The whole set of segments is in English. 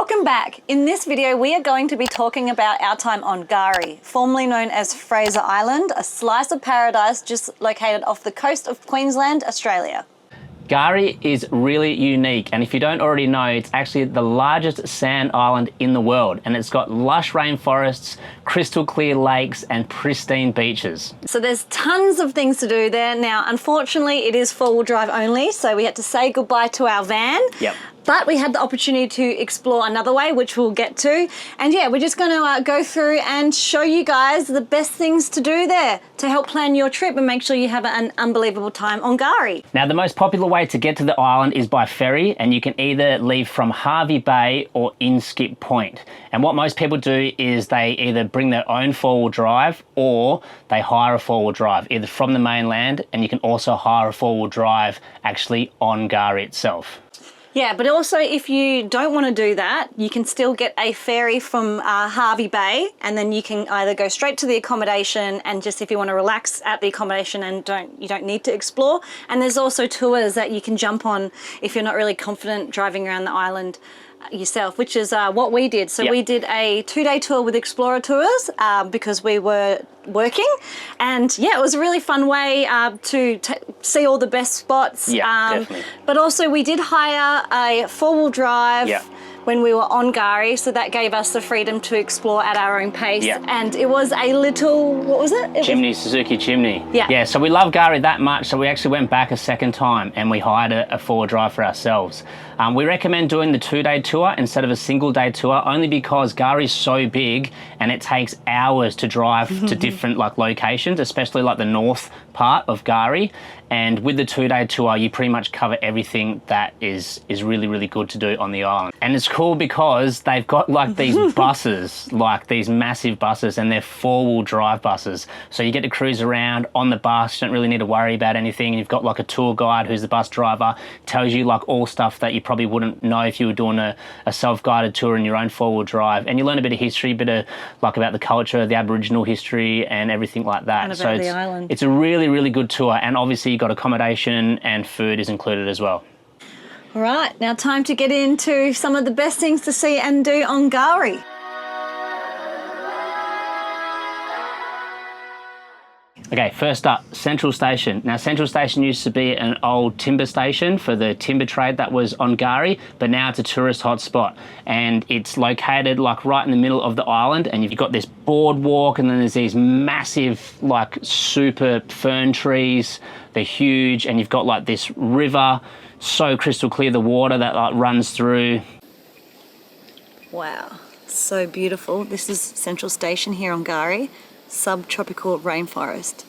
Welcome back. In this video, we are going to be talking about our time on GARI, formerly known as Fraser Island, a slice of paradise just located off the coast of Queensland, Australia. GARI is really unique, and if you don't already know, it's actually the largest sand island in the world, and it's got lush rainforests, crystal clear lakes, and pristine beaches. So there's tons of things to do there. Now, unfortunately, it is four-wheel drive only, so we had to say goodbye to our van. Yep. But we had the opportunity to explore another way, which we'll get to. And yeah, we're just going to go through and show you guys the best things to do there to help plan your trip and make sure you have an unbelievable time on GARI. Now, the most popular way to get to the island is by ferry, and you can either leave from Harvey Bay or Inskip Point. And what most people do is they either bring their own four-wheel drive or they hire a four-wheel drive, either from the mainland, and you can also hire a four-wheel drive actually on GARI itself. Yeah, but also if you don't want to do that, you can still get a ferry from Harvey Bay, and then you can either go straight to the accommodation and just if you want to relax at the accommodation and you don't need to explore. And there's also tours that you can jump on if you're not really confident driving around the island yourself, which is what we did. So we did a 2-day tour with Explorer Tours because we were working, and yeah, it was a really fun way to see all the best spots. Definitely. But also we did hire a four-wheel drive when we were on GARI, so that gave us the freedom to explore at our own pace. And it was a little, what was it? Suzuki Chimney. Yeah, so we love GARI that much, so we actually went back a second time and we hired a four-wheel drive for ourselves. We recommend doing the 2-day tour instead of a single-day tour, only because GARI is so big and it takes hours to drive to different locations, especially like the north part of GARI. And with the 2-day tour, you pretty much cover everything that is really, really good to do on the island. And it's cool because they've got like these buses, like these massive buses, and they're four-wheel drive buses. So you get to cruise around on the bus, you don't really need to worry about anything. And you've got like a tour guide who's the bus driver, tells you like all stuff that you probably wouldn't know if you were doing a self-guided tour in your own four-wheel drive. And you learn a bit of history, a bit of like about the culture, the Aboriginal history and everything like that. And about the island. It's a really, really good tour. And obviously you've got accommodation and food is included as well. All right, now time to get into some of the best things to see and do on GARI. Okay, first up, Central Station. Now, Central Station used to be an old timber station for the timber trade that was on GARI, but now it's a tourist hotspot. And it's located like right in the middle of the island, and you've got this boardwalk, and then there's these massive, like super fern trees. They're huge, and you've got like this river, so crystal clear, the water that like runs through. Wow, so beautiful. This is Central Station here on GARI. Subtropical rainforest,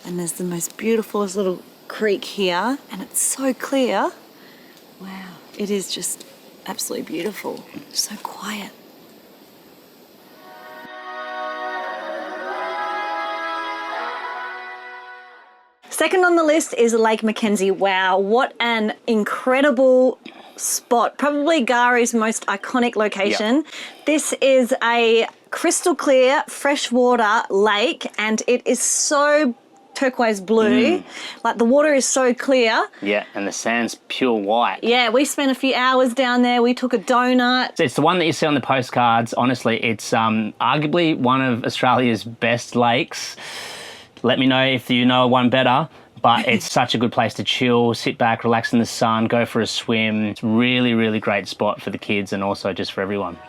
and there's the most beautiful little creek here, and it's so clear. Wow, it is just absolutely beautiful, so quiet. Second on the list is Lake McKenzie. Wow, what an incredible spot, probably GARI's most iconic location. This is a crystal clear freshwater lake, and it is so turquoise blue. Like the water is so clear. Yeah, and the sand's pure white. Yeah, we spent a few hours down there. We took a donut. It's the one that you see on the postcards. Honestly, it's arguably one of Australia's best lakes. Let me know if you know one better. But it's such a good place to chill, sit back, relax in the sun, go for a swim. It's really, really great spot for the kids and also just for everyone.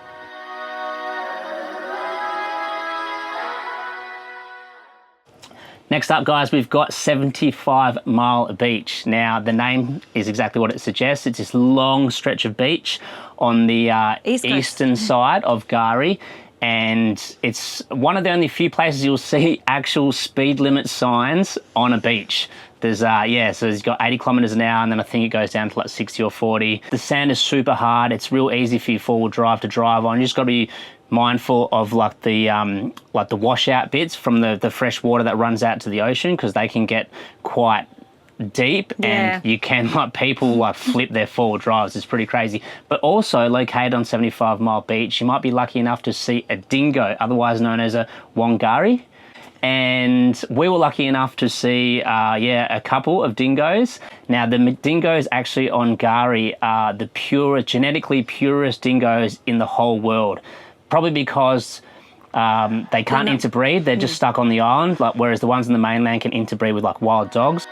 Next up, guys, we've got 75 Mile Beach. Now, the name is exactly what it suggests. It's this long stretch of beach on the eastern side of GARI. And it's one of the only few places you'll see actual speed limit signs on a beach. There's, so it's got 80 kilometers an hour, and then I think it goes down to like 60 or 40. The sand is super hard. It's real easy for your four-wheel drive to drive on. You just got to be mindful of like the washout bits from the fresh water that runs out to the ocean, because they can get quite deep, and you can like people like flip their four-wheel drives. It's pretty crazy. But also located on 75 Mile Beach, you might be lucky enough to see a dingo, otherwise known as a Wangari. And we were lucky enough to see, a couple of dingoes. Now, the dingoes actually on GARI are the genetically purest dingoes in the whole world. Probably because they can't interbreed, they're just stuck on the island, whereas the ones in the mainland can interbreed with like wild dogs.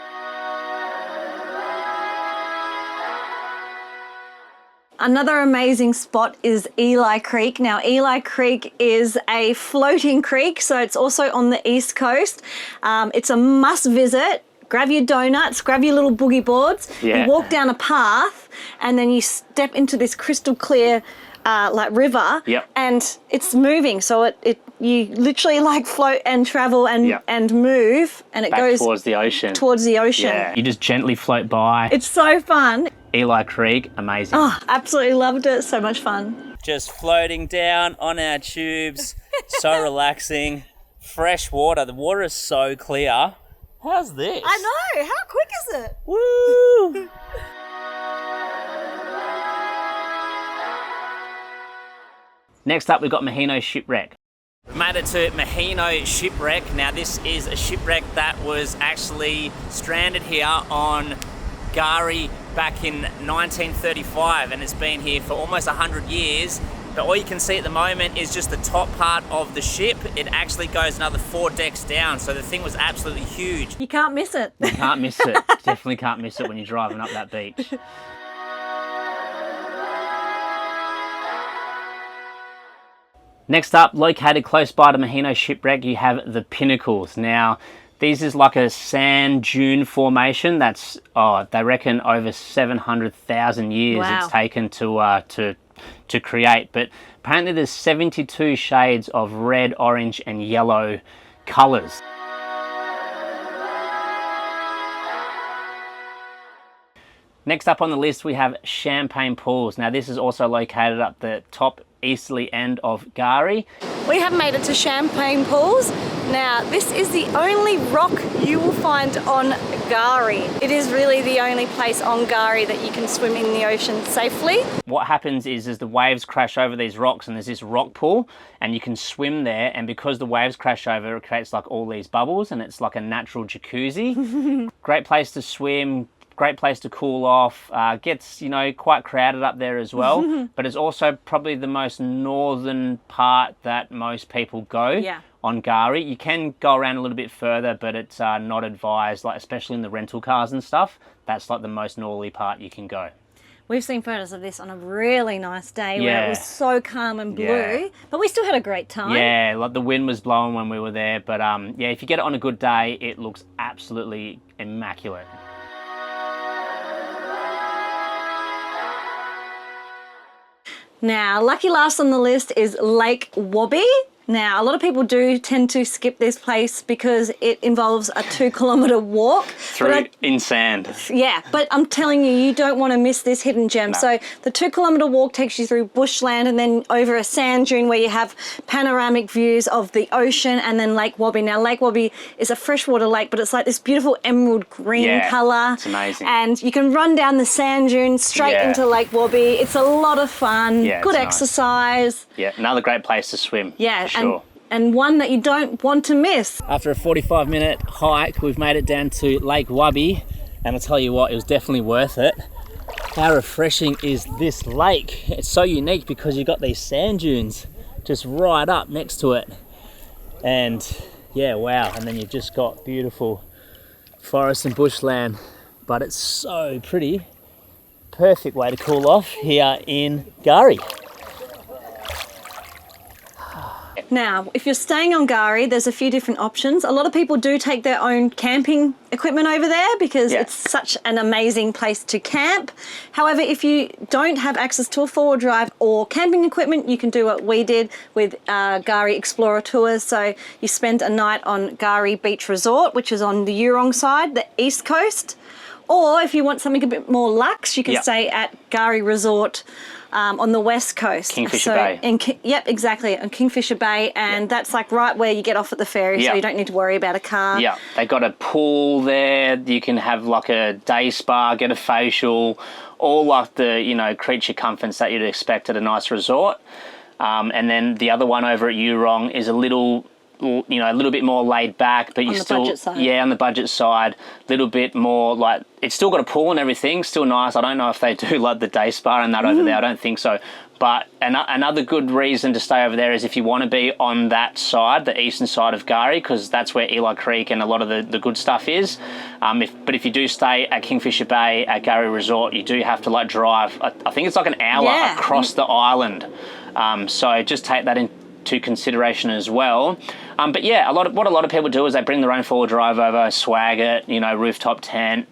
Another amazing spot is Eli Creek. Now, Eli Creek is a floating creek, so it's also on the east coast. It's a must visit. Grab your donuts, grab your little boogie boards, you walk down a path, and then you step into this crystal clear river, and it's moving. So you literally like float and travel and move, and it goes towards the ocean. Yeah. You just gently float by. It's so fun. Eli Creek, amazing. Oh, absolutely loved it. So much fun. Just floating down on our tubes. So relaxing. Fresh water. The water is so clear. How's this? I know. How quick is it? Woo! Next up, we've got Mahino Shipwreck. Made it to Mahino Shipwreck. Now, this is a shipwreck that was actually stranded here on GARI back in 1935, and it's been here for almost 100 years. But all you can see at the moment is just the top part of the ship. It actually goes another 4 decks down, so the thing was absolutely huge. You can't miss it. You can't miss it. Definitely can't miss it when you're driving up that beach. Next up, located close by to Mahino Shipwreck, you have the Pinnacles. Now, these is like a sand dune formation that's, they reckon over 700,000 years it's taken to create. But apparently there's 72 shades of red, orange and yellow colours. Next up on the list, we have Champagne Pools. Now, this is also located up the top easterly end of GARI. We have made it to Champagne Pools. Now, this is the only rock you will find on GARI. It is really the only place on GARI that you can swim in the ocean safely. What happens is the waves crash over these rocks and there's this rock pool and you can swim there, and because the waves crash over, it creates like all these bubbles and it's like a natural jacuzzi. Great place to swim. Great place to cool off. Gets, quite crowded up there as well, but it's also probably the most northern part that most people go on GARI. You can go around a little bit further, but it's not advised, like especially in the rental cars and stuff. That's like the most northerly part you can go. We've seen photos of this on a really nice day where it was so calm and blue, but we still had a great time. Yeah, like the wind was blowing when we were there, but if you get it on a good day, it looks absolutely immaculate. Now, lucky last on the list is Lake Wobby. Now, a lot of people do tend to skip this place because it involves a 2-kilometre walk. In sand. Yeah, but I'm telling you, you don't want to miss this hidden gem. No. So the 2-kilometre walk takes you through bushland and then over a sand dune where you have panoramic views of the ocean and then Lake Wobby. Now, Lake Wobby is a freshwater lake, but it's like this beautiful emerald green colour. It's amazing. And you can run down the sand dune straight into Lake Wobby. It's a lot of fun, good exercise. Yeah, another great place to swim. Yeah, for sure. And one that you don't want to miss. After a 45-minute hike, we've made it down to Lake Wobby, and I'll tell you what, it was definitely worth it. How refreshing is this lake? It's so unique because you've got these sand dunes just right up next to it. And yeah, wow. And then you've just got beautiful forest and bushland, but it's so pretty. Perfect way to cool off here in GARI. Now, if you're staying on GARI, there's a few different options. A lot of people do take their own camping equipment over there because it's such an amazing place to camp. However, if you don't have access to a 4-wheel drive or camping equipment, you can do what we did with GARI Explorer Tours. So you spend a night on GARI Beach Resort, which is on the Yurong side, the east coast. Or if you want something a bit more luxe, you can stay at GARI Resort on the west coast. Kingfisher Bay. Yep, exactly, on Kingfisher Bay, and that's like right where you get off at the ferry, so you don't need to worry about a car. Yeah, they got a pool there. You can have like a day spa, get a facial, all like the creature comforts that you'd expect at a nice resort. And then the other one over at Yurong is a little you know, a little bit more laid back, but On you the still, budget side. yeah, on the budget side, a little bit more like, it's still got a pool and everything, still nice. I don't know if they do like the day spa and that over there. I don't think so. But another good reason to stay over there is if you want to be on that side, the eastern side of GARI, because that's where Eli Creek and a lot of the good stuff is. But if you do stay at Kingfisher Bay at GARI Resort, you do have to like drive, I think it's like an hour across the island. So just take that into consideration as well. But yeah, what a lot of people do is they bring their own four-wheel drive over, swag it, you know, rooftop tent.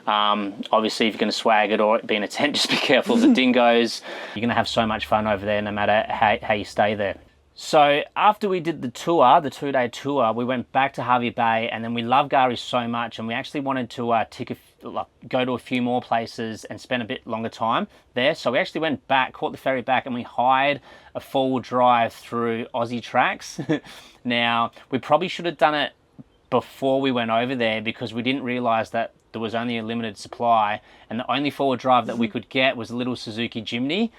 Obviously, if you're going to swag it or be in a tent, just be careful of the dingoes. You're going to have so much fun over there no matter how you stay there. So after we did the tour, the 2-day tour, we went back to Hervey Bay, and then we love GARI so much, and we actually wanted to go to a few more places and spend a bit longer time there. So we actually went back, caught the ferry back, and we hired a 4-wheel drive through Aussie Tracks. Now, we probably should have done it before we went over there because we didn't realise that there was only a limited supply, and the only 4-wheel drive that we could get was a little Suzuki Jimny.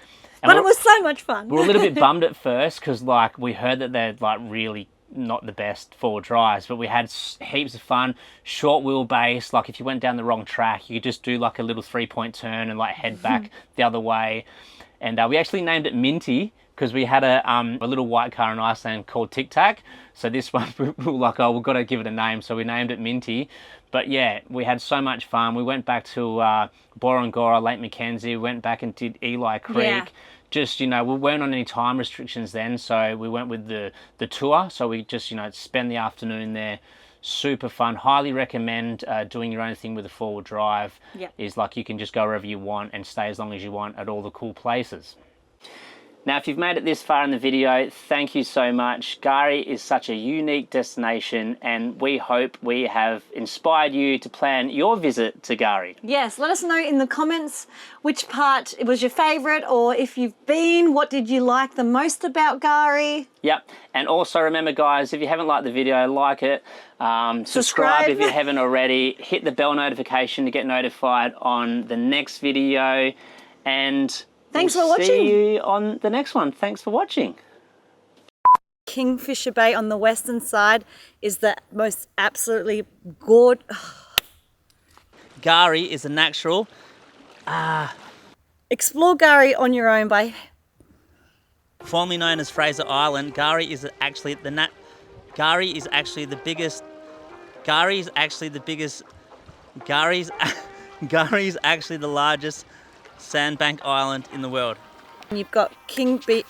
But it was so much fun. We were a little bit bummed at first because like we heard that they're like really not the best 4-wheel drives, but we had heaps of fun. Short wheelbase, like if you went down the wrong track, you could just do like a little 3-point turn and like head back the other way. And we actually named it Minty because we had a little white car in Iceland called Tic Tac. So this one, we were like, oh, we've got to give it a name. So we named it Minty. But yeah, we had so much fun. We went back to Borongora, Lake McKenzie. We went back and did Eli Creek. Yeah. Just, you know, we weren't on any time restrictions then. So we went with the tour. So we just, you know, spend the afternoon there. Super fun. Highly recommend doing your own thing with a 4-wheel drive. Yep. Is like you can just go wherever you want and stay as long as you want at all the cool places. Now, if you've made it this far in the video, thank you so much. GARI is such a unique destination, and we hope we have inspired you to plan your visit to GARI. Yes, let us know in the comments which part was your favourite, or if you've been, what did you like the most about GARI? Yep, and also remember guys, if you haven't liked the video, like it, subscribe if you haven't already, hit the bell notification to get notified on the next video, and thanks we'll for watching. see you on the next one. Thanks for watching. Kingfisher Bay on the western side is the most absolutely gorgeous. GARI is a natural. Explore GARI on your own by... Formerly known as Fraser Island, GARI is actually the biggest. GARI is actually the largest sandbank island in the world. You've got King Beach.